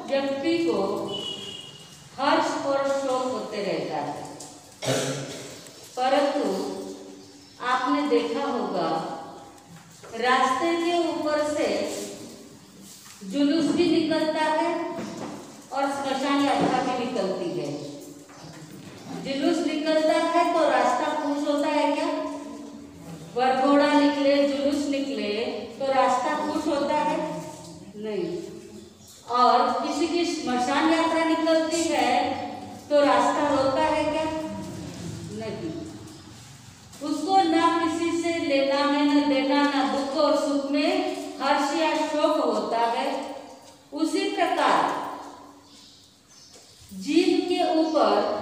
व्यक्ति को हर्ष और शोक होते रहता है, परंतु आपने देखा होगा रास्ते के ऊपर से जुलूस भी निकलता है और श्मशान यात्रा भी निकलती है। जुलूस निकलता है तो रास्ता खुश होता है क्या? वरघोड़ा निकले, जुलूस निकले तो रास्ता खुश होता है? नहीं। और किसी की श्मशान यात्रा निकलती है तो रास्ता रोता है क्या? नहीं। उसको ना किसी से लेना है न देना, ना दुख और सुख में हर्ष या शोक होता है। उसी प्रकार जीव के ऊपर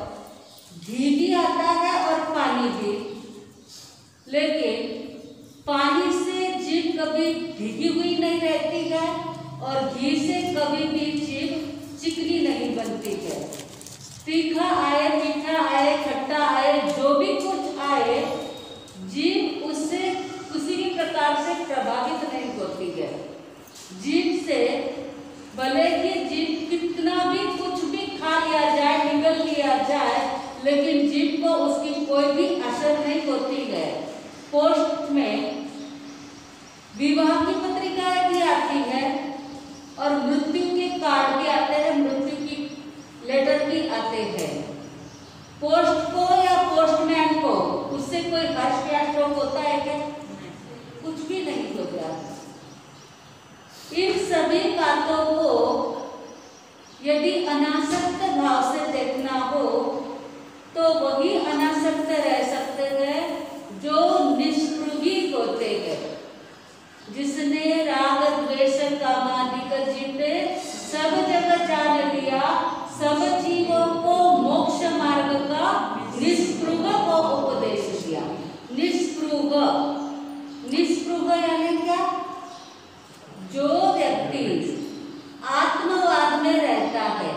घी भी आता है और पानी भी, लेकिन पानी से जीभ कभी भीगी हुई नहीं रहती है और घी से कभी भी जीभ चिकनी नहीं बनती है। तीखा आए, मीठा आए, खट्टा आए, जो भी कुछ आए, जीभ उससे किसी भी प्रकार से प्रभावित नहीं होती है। जीभ से भले कि जीभ कितना भी कुछ भी खा लिया जाए, निगल लिया जाए, लेकिन जीभ को उसकी कोई भी असर नहीं होती है। पोस्ट में विवाह की पत्रिकाएं भी आती है और मृत्यु के कार्ड भी आते हैं, मृत्यु की लेटर भी आते हैं। पोस्ट को या पोस्टमैन को उससे कोई हर्ष या शोक होता है क्या? कुछ भी नहीं होता। इन सभी बातों को यदि अनासक्त भाव से देखना हो तो वही अनासक्त रह सकते हैं जो निष्पृही होते हैं, जिसने राग द्वेष कामादि जीते सब जगह जान लिया, सब जीवों को मोक्ष मार्ग का निष्पृह को उपदेश दिया। निष्पृह, निष्पृह यानी क्या? जो व्यक्ति आत्मवाद में रहता है,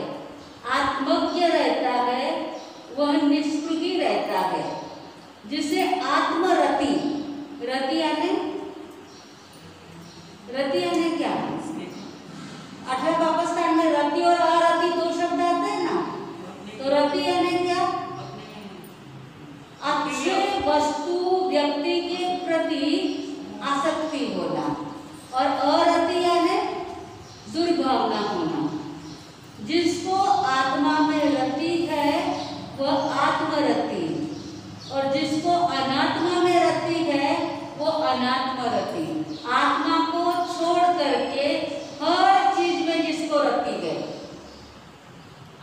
आत्मज्ञ रहता है, वह निष्पृही रहता है। जिसे आत्मरति, रति यानी, रति यानी क्या? 18 पाकिस्तान में रति और अरति दो शब्द आते हैं ना, तो रति यानी क्या? अच्छे वस्तु व्यक्ति के प्रति आसक्ति होना, और अरति यानी दुर्भावना होना। जिसको आत्मा में रति है वह आत्मरति, और जिसको अनात्मा में रति है वो अनात्मरति। आत्मा को छोड़ करके हर चीज में जिसको रति है,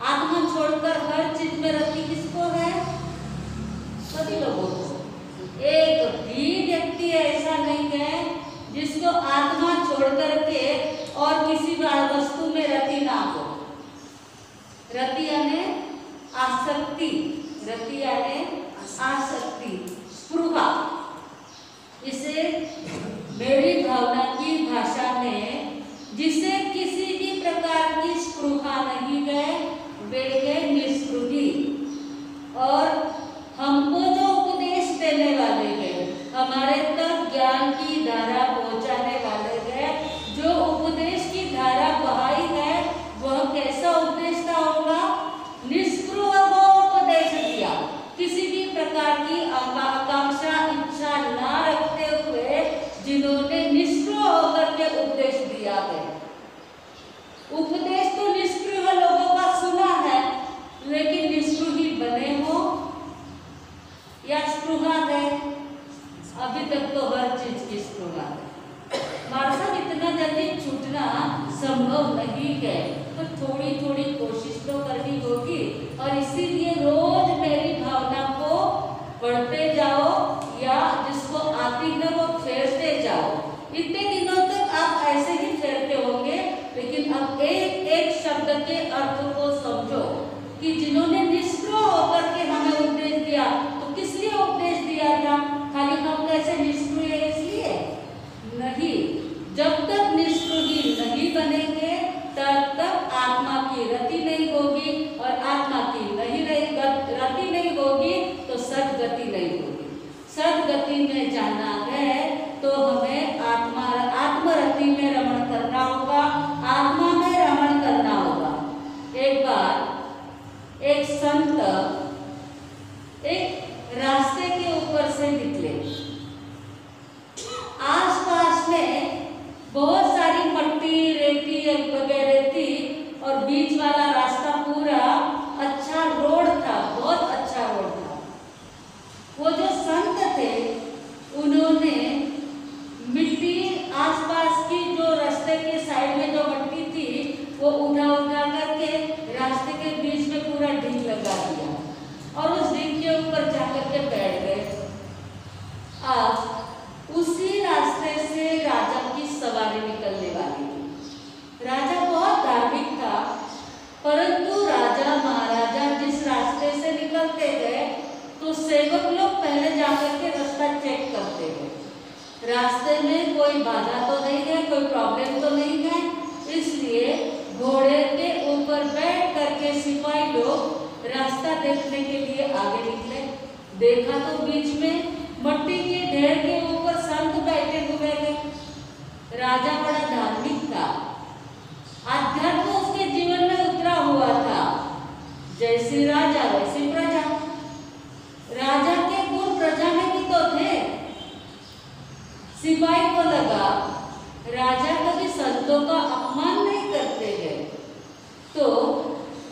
आत्मा छोड़कर हर चीज में रति किसको है? सभी लोगों को। एक भी व्यक्ति ऐसा नहीं है जिसको आत्मा छोड़ करके और किसी वस्तु में रति ना हो। रति यानी आसक्ति, रति यानी आसक्ति, स्पृहा। इसे मेरी भावना की भाषा में जिसे किसी भी प्रकार की स्पृहा नहीं है वे है निष्पृही। और हमको जो उपदेश देने वाले हैं, हमारे तक ज्ञान की धारा पहुंचाने वाले हैं, जो उपदेश की धारा बहाई है, वह कैसा उपदेश था होगा? निष्पृह को उपदेश दिया। किसी भी प्रकार की आकांक्षा, इच्छा ना रखते हुए जिन्होंने निष्पृह होकर के उपदेश दिया है। उपदेश तो निष्पृह लोगों का सुना है, लेकिन निष्पृही बने हो या स्पृहा है? अभी तक तो हर चीज की स्पृहा है। मार्शल इतना जल्दी छूटना संभव नहीं है, तो थोड़ी थोड़ी कोशिश तो करनी होगी। और इसीलिए रोज मेरी भावना को पढ़ते जाओ या जिसको आती है वो फेरते जाओ। इतने दिनों तक आप ऐसे ही फेरते होंगे, लेकिन अब एक एक शब्द के अर्थ को समझो कि जिन्होंने निष्पृह होकर के हमें उपदेश दिया, तो किस लिए उपदेश दिया था? खाली हम कैसे निष्पृह है इसलिए नहीं। जब तक निष्पृही नहीं बनेंगे तब तक आत्मा की रति नहीं होगी, और आत्मा की रति नहीं होगी तो सदगति नहीं होगी। सदगति में जाना है तो हमें आत्मरति में रमण करना होगा, आत्मा में रमण करना होगा। सेवक लोग पहले जाकर के रास्ता चेक करते हैं, रास्ते में कोई बाधा तो नहीं है, कोई प्रॉब्लम तो नहीं है। इसलिए घोड़े के ऊपर बैठ करके सिपाही लोग रास्ता देखने के लिए आगे निकले। देखा तो बीच में मट्टी के ढेर के ऊपर संत बैठे हुए थे। राजा बड़ा धार्मिक था, आध्यात्म उसके जीवन में उतरा हुआ था। जैसी राजा वैसी प्रजा। राजा के गुण प्रजा में भी तो थे। सिपाही को लगा राजा कभी संतों का अपमान नहीं करते हैं, तो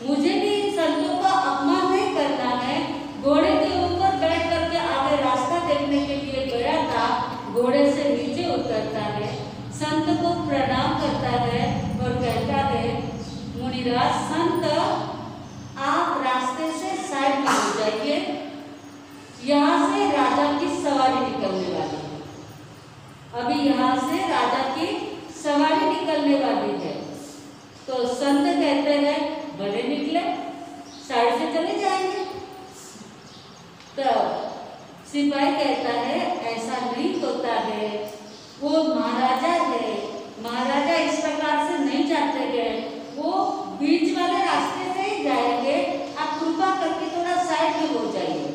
मुझे भी संतों का अपमान नहीं करना है। घोड़े के ऊपर बैठ करके आगे रास्ता देखने के लिए गया था। घोड़े से नीचे उतरता है, संत को प्रणाम करता है और कहता है, मुनिराज संत आप रास्ते से साइड में हो जाइए, यहाँ से राजा की सवारी निकलने वाली है। अभी यहाँ से राजा की सवारी निकलने वाली है। तो संत कहते हैं भले निकले, साइड से चले जाएंगे। तो सिपाही कहता है ऐसा नहीं होता है, वो महाराजा है, महाराजा इस प्रकार से नहीं जाते हैं, वो बीच वाले रास्ते से ही जाएंगे, आप कृपा करके थोड़ा साइड में हो जाइए।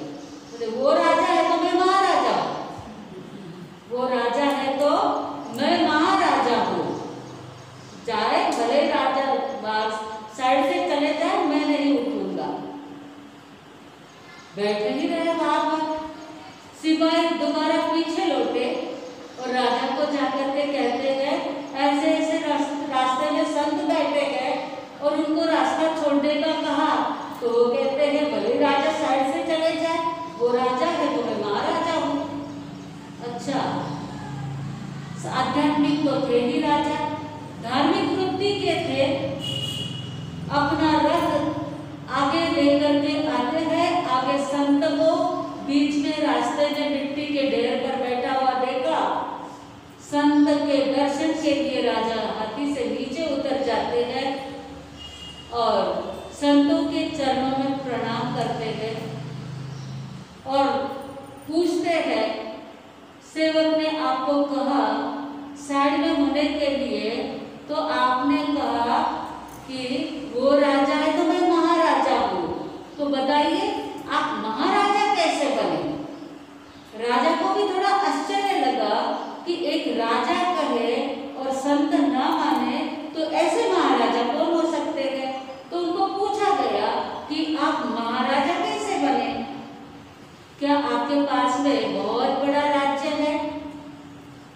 तो वो राजा है तो मैं महाराजा हूँ, वो राजा है तो मैं महाराजा हूँ, चाहे भले राजा साइड से चले जाए मैं नहीं उठूंगा। बैठे ही रहे बार। सिपाही दोबारा पीछे लौटे और राजा को जाकर के कहते हैं ऐसे ऐसे रास्ते में संत बैठे हैं और उनको रास्ता छोड़ने का कहा। तो वो कहते हैं भले राजा साइड से चले जाए, वो राजा है तो मैं महाराजा हूँ। अच्छा, आध्यात्मिक तो थे ही राजा, धार्मिक वृत्ति के थे। अपना रथ आगे लेकर के आते हैं। आगे संत को बीच में रास्ते में मिट्टी के ढेर पर बैठा हुआ देखा। संत के दर्शन के लिए राजा हाथी से नीचे उतर जाते हैं और संतों के चरणों में प्रणाम करते हैं और पूछते हैं, सेवक ने आपको कहा साइड में होने के लिए, तो आपने कहा कि वो राजा है तो मैं महाराजा हूँ, तो बताइए आप महाराजा कैसे बने। राजा को भी थोड़ा आश्चर्य लगा कि एक राजा कहे और संत ना माने तो ऐसे महाराजा कौन हो सकते हैं। तो उनको पूछा गया कि आप महाराजा कैसे बने, क्या आपके पास में बहुत बड़ा राज्य है।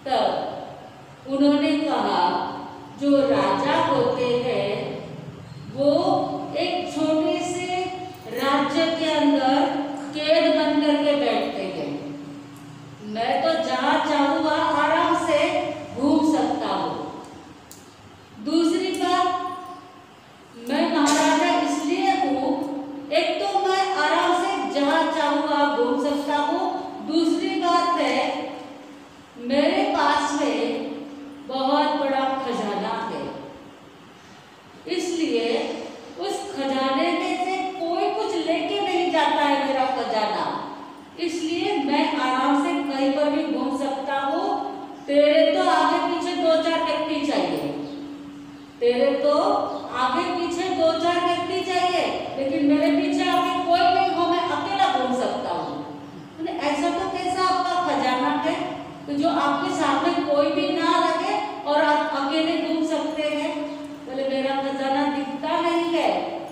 तब उन्होंने कहा जो राजा होते हैं वो एक छोटे से राज्य के अंदर कैद बन करके बैठते हैं। मैं तो जहां चाहूँ वहां आराम से घूम सकता हूँ। दूसरी बात, मैं महाराजा इसलिए हूँ, एक तो मैं आराम से जहां चाहूँ वहां घूम सकता हूँ। दूसरी बात है मेरे पास में बहुत बड़ा खजाना है, इसलिए उस खजाने में से कोई कुछ लेके नहीं जाता है मेरा खजाना, इसलिए मैं आराम से कहीं पर भी घूम सकता हूँ। तेरे तो आगे पीछे 2-4 व्यक्ति चाहिए, तेरे तो आगे पीछे 2-4 व्यक्ति चाहिए, लेकिन मेरे पीछे आगे कोई नहीं हो, मैं अकेला घूम सकता हूँ। ऐसा तो कैसा आपका खजाना है तो जो आपके सामने कोई भी ना लगे और आप अकेले घूम सकते हैं। बोले मेरा खजाना दिखता नहीं है,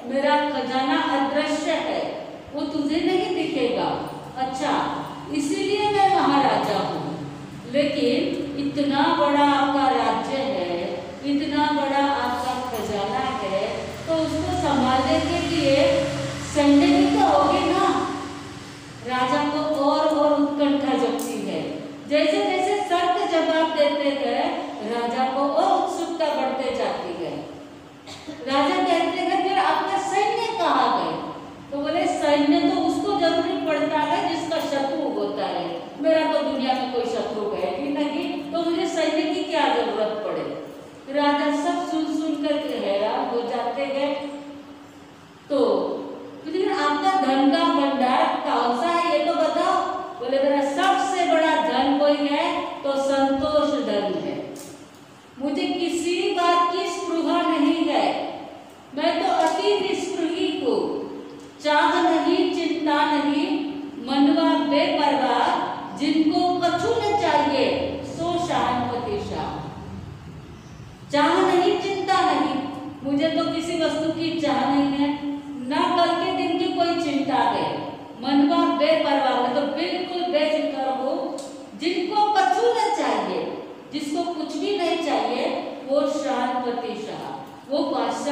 मेरा खजाना अदृश्य है, वो तुझे नहीं दिखेगा। अच्छा, इसीलिए मैं महाराजा हूँ, लेकिन इतना बड़ा आपका राज्य है, इतना बड़ा आपका खजाना है, तो उसको संभालने के लिए सैन्य भी तो होगी ना। राजा को और उत्कंठा जगती है। जैसे जैसे संत जवाब देते हैं राजा को और उत्सुकता बढ़ते जाती है। राजा कहते हैं फिर आपका सैन्य कहाँ गए। तो बोले सैन्य तो उसको जरूरी पड़ता है जिसका शत्रु होता है, मेरा तो दुनिया में कोई शत्रु है ही नहीं, तो मुझे सैन्य की क्या जरूरत पड़े। राजा सब सुन कर हैरान हो जाते हैं। तो लेकिन आपका धन का भंडार कौन सा है ये तो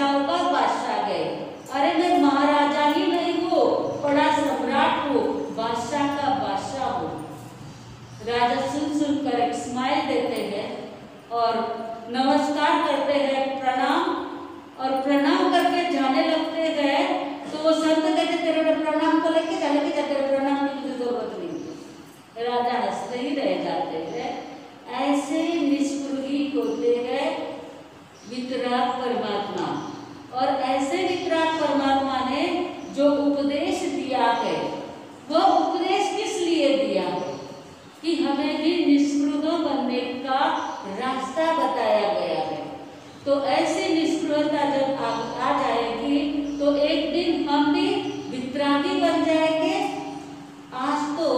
बादशाहों का बादशाह गए। अरे मैं महाराजा ही नहीं हूँ, बड़ा सम्राट हूँ, बादशाह का बादशाह हूँ। राजा सुनकर एक स्माइल देते हैं और नमस्कार करते हैं, प्रणाम, और प्रणाम करके जाने लगते हैं। तो वो संत कहते तेरे प्रणाम को लेके जाने के जाते, प्रणाम की मुझे जरूरत नहीं। राजा हंसते ही रह जाते हैं। ऐसे निष्पृही होते हैं वितराग परमात्मा, और ऐसे वितराग परमात्मा ने जो उपदेश दिया है, वह उपदेश किस लिए दिया है कि हमें भी निष्पृह बनने का रास्ता बताया गया है। तो ऐसी निष्पृहता जब आ जाएगी तो एक दिन हम भी वितरागी बन जाएंगे। आज तो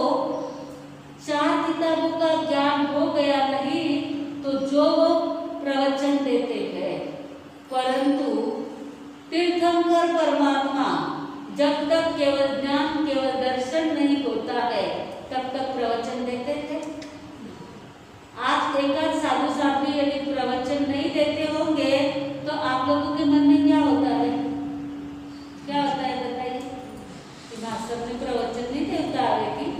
4 किताबों का ज्ञान हो गया नहीं तो जो वो प्रवचन देते हैं, परंतु तीर्थंकर परमात्मा जब तक केवल ज्ञान केवल दर्शन नहीं होता है तब तक प्रवचन देते थे। आज एकाध साधु साहब भी यदि प्रवचन नहीं देते होंगे तो आप लोगों के मन में क्या होता है? क्या होता है बताइए? कि मास्टर ने प्रवचन नहीं देता है कि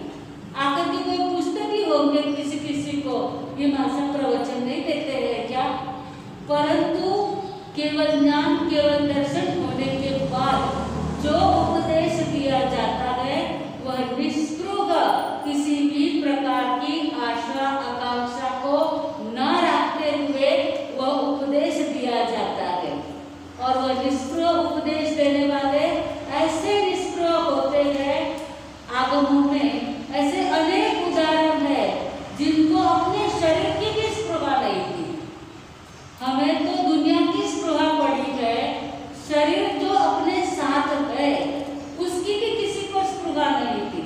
आकर के कोई पूछते भी होंगे किसी को, ये मास्टर प्रवचन नहीं देते हैं क्या? परंतु केवल ज्ञान केवल दर्शन होने के बाद जो उपदेश दिया जाता है वह निष्पृह किसी भी प्रकार की आशा आकांक्षा को न रखते हुए वह उपदेश दिया जाता है। और वह निष्पृह उपदेश देने वाले ऐसे निष्पृह होते हैं, आगमों में ऐसे अनेक उदाहरण है जिनको अपने शरीर की भी स्पृहा नहीं थी। हमें तो दुनिया की स्पृहा पड़ी है, शरीर जो अपने साथ है उसकी भी किसी को स्पृहा नहीं थी।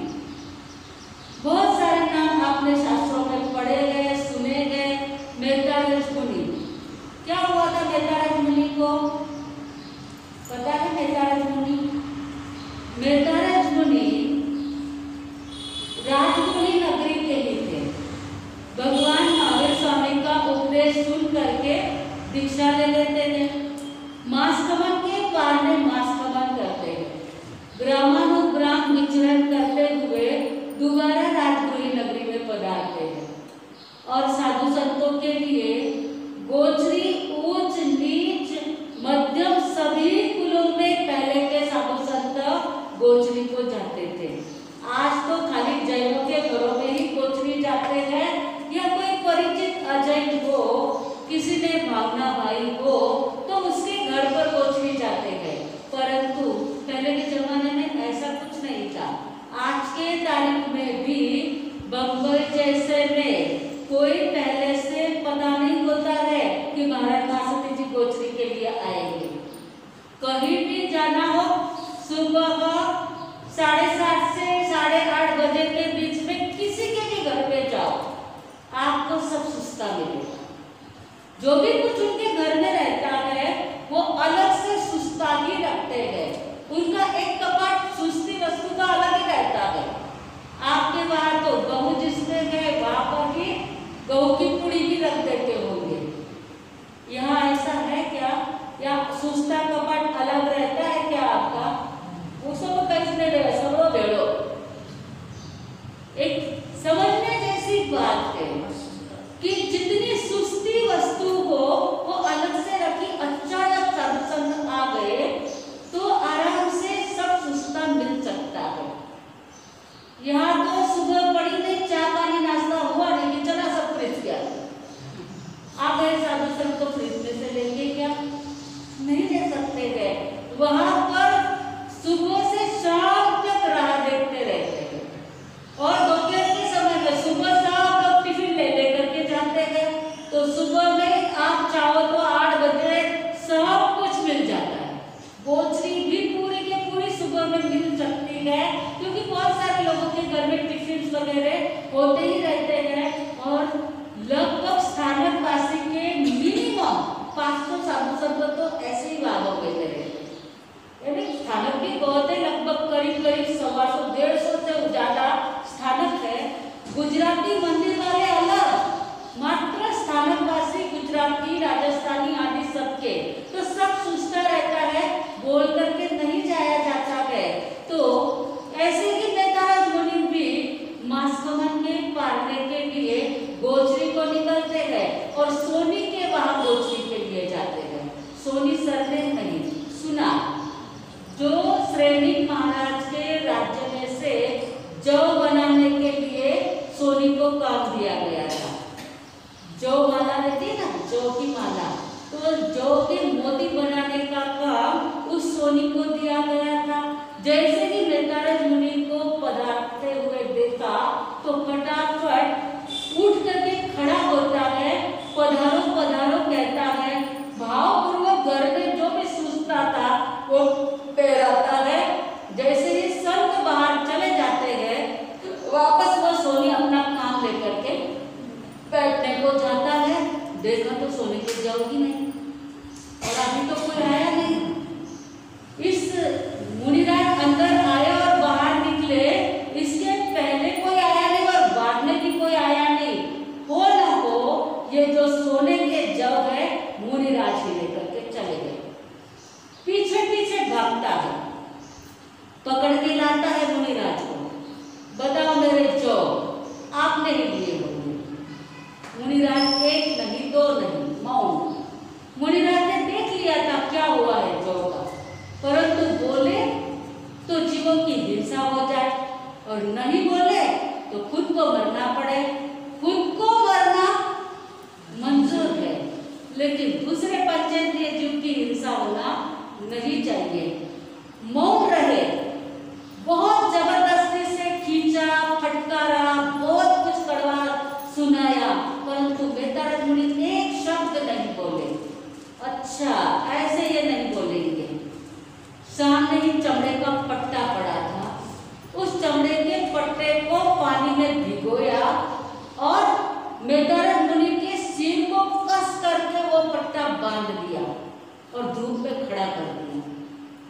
बहुत सारे नाम आपने शास्त्रों में पढ़े गए, सुने गए। मैत्रायण मुनि, क्या हुआ था मैत्रायण मुनि को? पता है मैत्रायण मुनि? मैत्रायण मुनि राजगृही नगरी के ही थे। भगवान महावीर स्वामी का उपदेश सुन करके दीक्षा ले लेते थे। मासकमन के पार में मासकमन करते हैं, ग्रामानुग्राम विचरण करते हुए दोबारा राजगृही नगरी में पधारते हैं। और साधु संतों के लिए गोचरी ऊंच नीच मध्यम सभी कुलों में पहले के साधु संत गोचरी को जाते थे। आज तो खाली जैनों के घरों में ही गोचरी जाते हैं, या कोई परिचित अजैन हो, किसी ने भावना भाई हो तो उसके घर पर गोचरी जाते हैं। परंतु पहले के जमाने में ऐसा कुछ नहीं था। आज के तारीख में भी बम्बई जैसे में कोई पहले से पता नहीं होता है कि महाराज मासती जी गोचरी के लिए आएंगे। कहीं भी जाना हो सुबह 7:30 से 8:30 बजे के बीच में किसी के भी घर पे जाओ, आपको सब सुस्ता मिलेगा। जो भी कुछ उनके घर में रहता है वो अलग से सुस्ता ही रखते हैं। उनका एक कपाट सुस्ती वस्तु का अलग ही रहता है। आपके वहां तो गहू जिसमें गए वहां पर ही गहू की पुड़ी भी रख देते होंगे। यहाँ ऐसा है क्या? या सुस्ता कपाट अलग रहता है क्या आपका? वो सब कैसे रहे, सब भेड़ो। एक समझने जैसी बात है कि जितनी सुस्ती वस्तु हो वो अलग से रखी। अचानक साधु आ गए तो आराम से सब सुस्ता मिल सकता है। यहाँ तो सुबह पड़ी नहीं, चाय पानी नाश्ता हुआ नहीं कि चला सब फ्रिज गया। आ गए साधु संत तो फ्रिज में से लेंगे क्या? नहीं ले सकते गए। वहां पर सुबह से शाम तक राह देखते रहते हैं। और दोपहर के समय में सुबह शाम तक टिफिन ले लेकर के जाते हैं। तो सुबह में आप चाहो तो 8 बजे सब कुछ मिल जाता है। गोचरी भी पूरी के पूरी सुबह में मिल सकती है, क्योंकि बहुत सारे लोगों के घर में टिफिन वगैरह होते ही रहते हैं। और लगभग स्थानक वासी के मिनिमम 500 साधु संत तो ऐसे ही वालों में रहे। यानी स्थानक भी बहुत है, लगभग करीब 125-150 से ज्यादा स्थानक है। गुजराती मंदिर वाले अलग, मात्र स्थानक वासी गुजराती राजस्थानी आदि सबके तो सब सुस्ता रहता जैसे ही मैत्रेय मुनि को पधारते हुए देखा तो फटाफट उठ करके खड़ा होता है, पधारो पधारो कहता है, भावपूर्वक घर में जो भी सुस्ता था वो पहराता है। जैसे ही संत बाहर चले जाते हैं वापस वो सोनी अपना काम लेकर के बैठने को जाता है। देखा तो सोनी के जाओगी नहीं और अभी तो कोई आया नहीं। इस मुनिराज अंदर आए और बाहर निकले, इसके पहले कोई आया नहीं और बाद में भी कोई आया नहीं। हो ना हो ये जो सोने के जग है मुनिराज ही लेकर के चले गए। पीछे पीछे भागता है, पकड़ के लाता है मुनिराज को, बताओ मेरे जग आपने ही लिए होंगे। मुनिराज एक नहीं दो नहीं मौन। मुनिराज ने देख लिया था क्या हुआ है जग का, परंतु बोले तो जीवों की हिंसा हो जाए और नहीं बोले तो खुद को मरना पड़े। खुद को मरना मंजूर है लेकिन दूसरे पंचेंद्रिय जीव की हिंसा होना नहीं चाहिए। मौन रहे। बहुत जबरदस्ती से खींचा, फटकारा, बहुत कुछ कड़वा सुनाया, परंतु मैत्रेय मुनि एक शब्द नहीं बोले। अच्छा ऐसे ये नहीं बोलेंगे। सामने ही चमड़े का पट्टा पड़ा था, उस चमड़े के पट्टे को पानी में भिगोया और मैत्रेय मुनि के सिर को कस करके वो पट्टा बांध दिया और धूप में खड़ा कर दिया।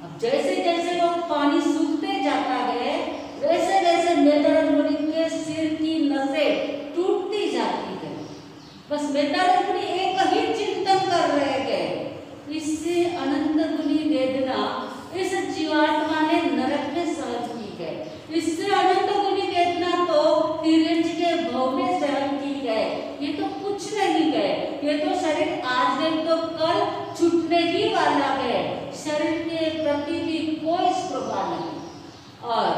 अब जैसे जैसे वो पानी सूखते जाता है वैसे वैसे मैत्रेय मुनि के सिर की नसें टूटती जाती है। बस मैत्रेय मुनि एक ही चिंतन कर रहे गए, इससे अनंत गुनी वेदना इस जीवात्मा ने नरक में सहन की है। इससे अनंत गुनी वेदना तो तिरंज के भव में सहन की है। ये तो कुछ नहीं है, ये तो शरीर आज नहीं तो कल छूटने ही वाला है। शरीर के प्रति भी कोई स्पृहा नहीं और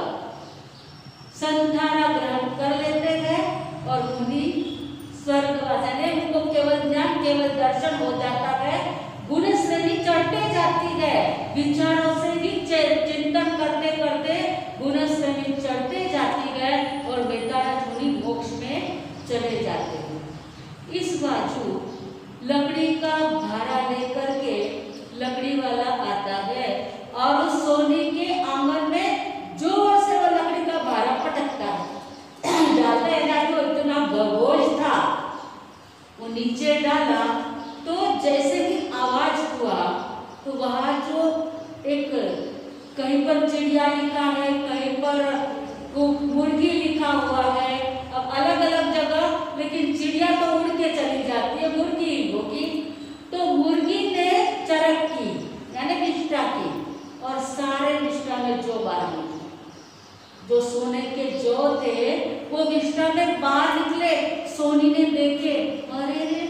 संधारा ग्रहण कर लेते हैं और मुनि स्वर्गवासी ने उनको केवल ज्ञान केवल दर्शन हो जाता है। गुण श्रेणी चढ़ते जाती है, विचारों से ही चिंतन करते करते गुण श्रेणी चढ़ते जाती है और मैत्रेय मुनि मोक्ष में चले जाते हैं। इस बाजू लकड़ी का भारा लेकर के लकड़ी वाला आता है और उस सोने के आंगन में जोर से वो लकड़ी का भारा पटकता है। डालता है तो इतना बोझ था, वो नीचे डाला तो जैसे ही आवाज हुआ तो वहां जो एक कहीं पर चिड़िया लिखा है, कहीं पर मुर्गी लिखा हुआ है, अब अलग अलग जगह, लेकिन चिड़िया तो उड़ के चली जाती है, मुर्गी होगी। तो मुर्गी ने चरक की यानी निष्ठा की और सारे निष्ठा में जो बाहर निकले, जो सोने के जो थे वो निष्ठा में बाहर निकले। सोनी ने देखे, अरे रे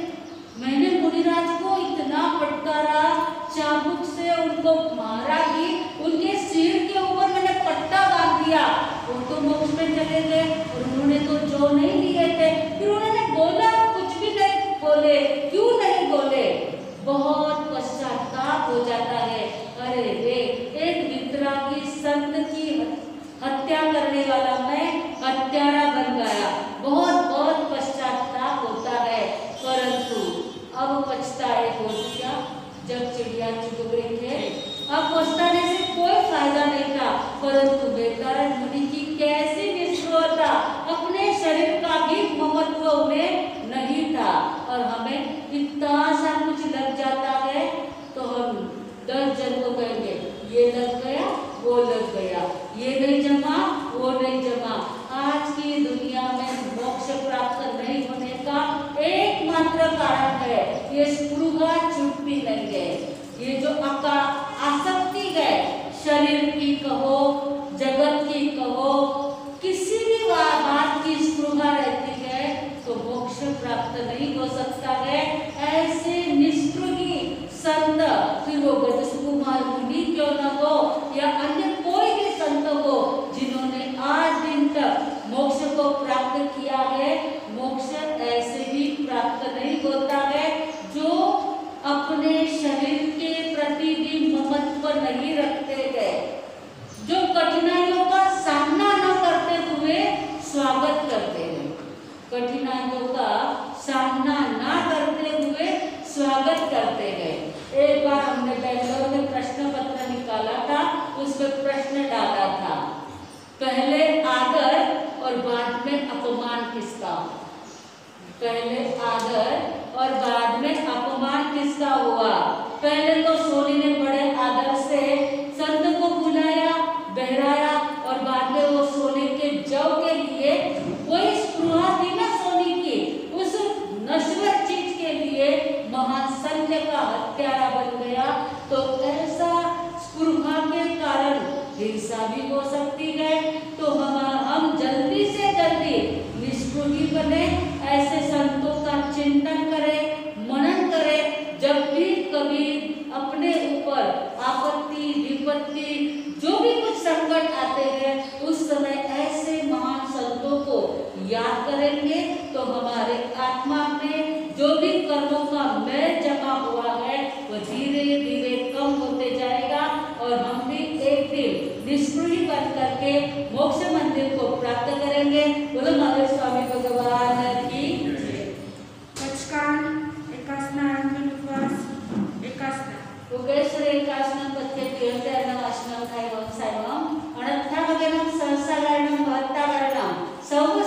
मैंने मुनिराज को इतना फटकारा, चाबुक से उनको मारा कि उनके सिर के ऊपर मैंने पट्टा बांध दिया। वो तो मोक्ष में चले गए और उन्होंने तो जो नहीं लिए थे। फिर उन्होंने बोला, कुछ भी नहीं बोले। क्यों नहीं बोले? बहुत पश्चाताप हो जाता है। अरे रे, एक वितरागी संत की हत्या करने वाला मैं हत्यारा बन गया। बहुत बहुत पश्चाताप होता है, परंतु अब पछताए हो क्या जब चिड़िया चुग गई थे। अब पछताने से कोई फायदा नहीं था, परंतु मैत्रेय मुनि की कैसी निष्ठुरता, अपने शरीर का भी ममत्व उन्हें नहीं था। और हमें इतना सा कुछ लग जाता है तो हम 10 जन को कहेंगे ये लग गया, वो लग गया, ये नहीं जमा, वो नहीं जमा। आज की दुनिया में मोक्ष प्राप्त नहीं होने का एकमात्र कारण है ये स्पृहा छूटती नहीं है। ये जो आसक्ति है, शरीर की कहो, जगत की कहो, किसी भी बात की स्पृहा रहती है तो मोक्ष प्राप्त नहीं हो सकता है। ऐसे निष्ठुरी संत, फिर वो गजकुमार मुनि क्यों न हो या अन्य कोई भी संत हो, जिन्होंने आज दिन तक मोक्ष को प्राप्त किया है, मोक्ष ऐसे भी प्राप्त नहीं होता है जो अपने शरीर के प्रति भी ममत्व नहीं रखते गए, जो किसका? पहले आदर और बाद में अपमान किसका हुआ? पहले तो सोनी ने बड़े आदर से संत को बुलाया, बहराया, और बाद में वो सोने के जव के लिए कोई स्पृहा थी ना सोनी की, उस नश्वर चीज के लिए महान सत्य का हत्यारा बन गया। तो ऐसा स्पृहा के कारण हिंसा भी हो सकती है। तो हम जल्दी से जल्दी निष्पृही बने, ऐसे संतों का चिंतन करें, मनन करें। जब भी कभी अपने ऊपर आपत्ति विपत्ति जो भी कुछ संकट आते हैं, उस समय ऐसे महान संतों को याद करेंगे तो हमारे आत्मा में जो भी कर्मों का मैल जमा हुआ है वो धीरे धीरे कम होते जाएगा, और हम भी एक दिन निष्पृही बन करके मोक्ष मंदिर को प्राप्त करेंगे। बोलो महावीर स्वामी भगवान की। एकासनं पत्यतीर्थं वासनं खायवं सायवं अनर्थावगनं संसारणं महत्तावरणं सर्व